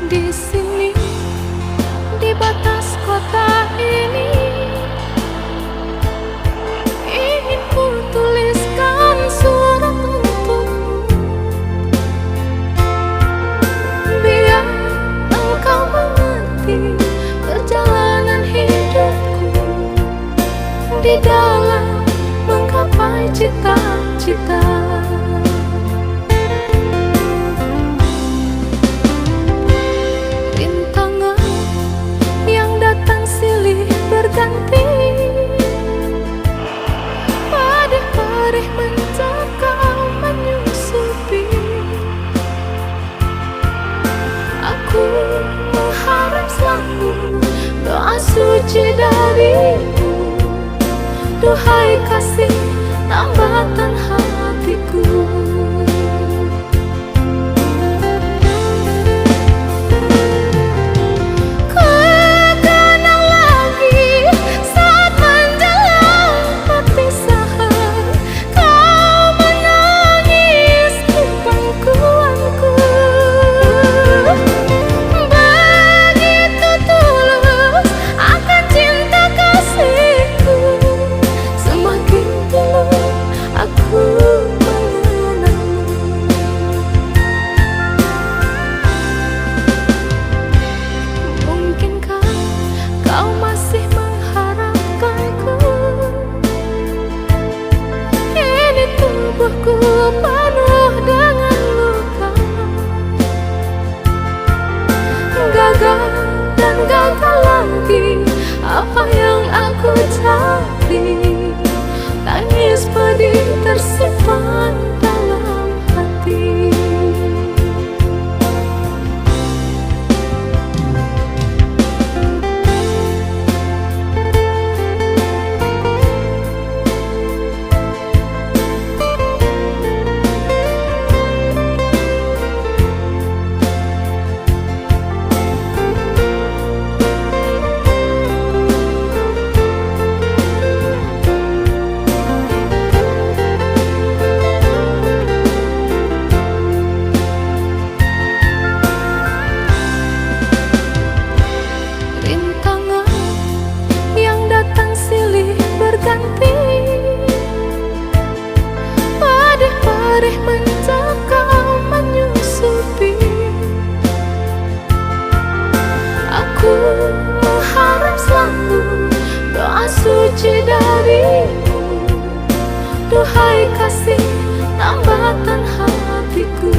Di sini, di batas kota ini, ingin ku tuliskan surat untukmu, biar engkau mengerti perjalanan hidupku di dalam menggapai cita-cita. Berganti padih-padih mencekam menyusupi. Aku mengharap selalu doa suci darimu, duhai kasih tambatan hatiku. Penuh dengan luka, gagal dan gagal lagi apa yang aku cari. Tangis pedih tersimpan dalam hati. Padih-padih mencekam menyusupi. Aku mengharap selalu doa suci darimu, duhai kasih tambatan hatiku.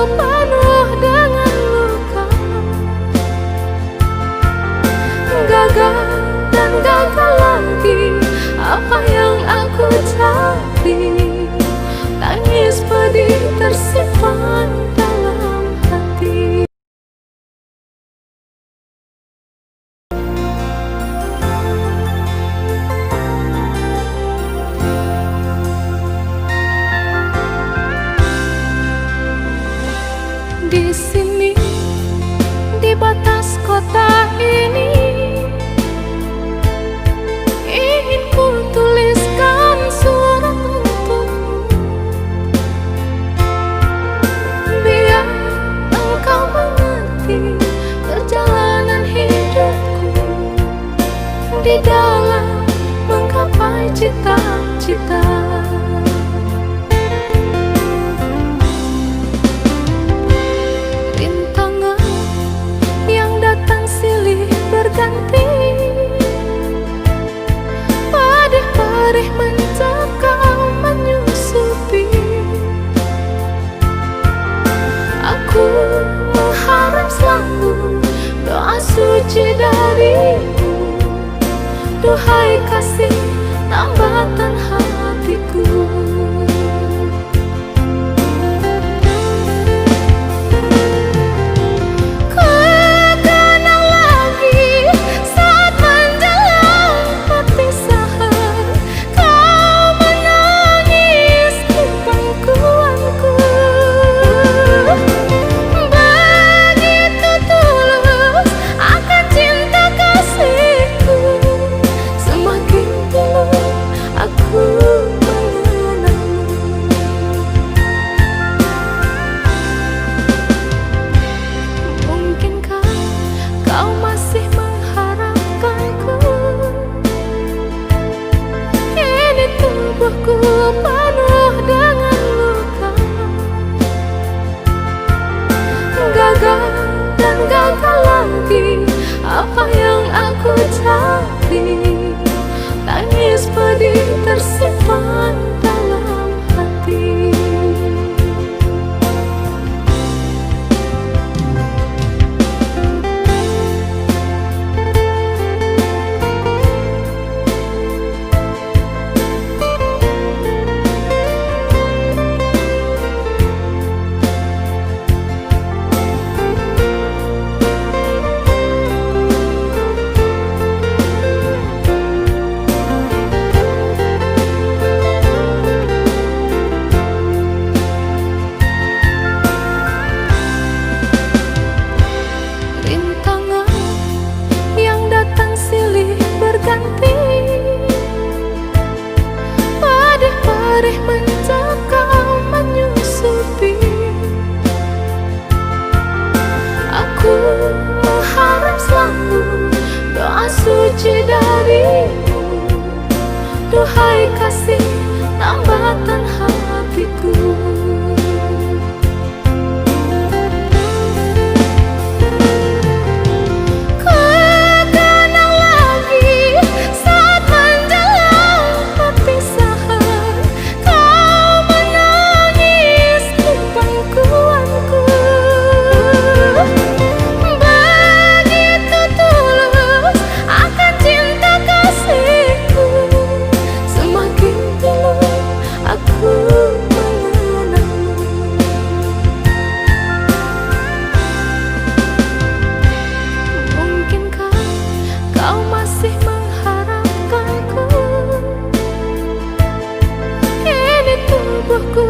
Penuh dengan luka, gagal dan gagal lagi apa yang aku cari. Tangis pedih tersimpan dalam hati. Di sini, di batas kota ini, ingin ku tuliskan surat untukmu, biar engkau mengerti perjalanan hidupku di dalam menggapai cita-cita. Berganti padih-padih mencekam menyusupi. Aku mengharap selalu Duhai kasih tambatan hatiku. Tubuhku penuh dengan luka, gagal dan gagal lagi. Apa yang aku cari? Tangis pedih tersimpan dalam hati. Pedih mencekam menyusupi. Aku mengharap selalu doa suci darimu. Duhai kasih tambatan hatiku. Tubuhku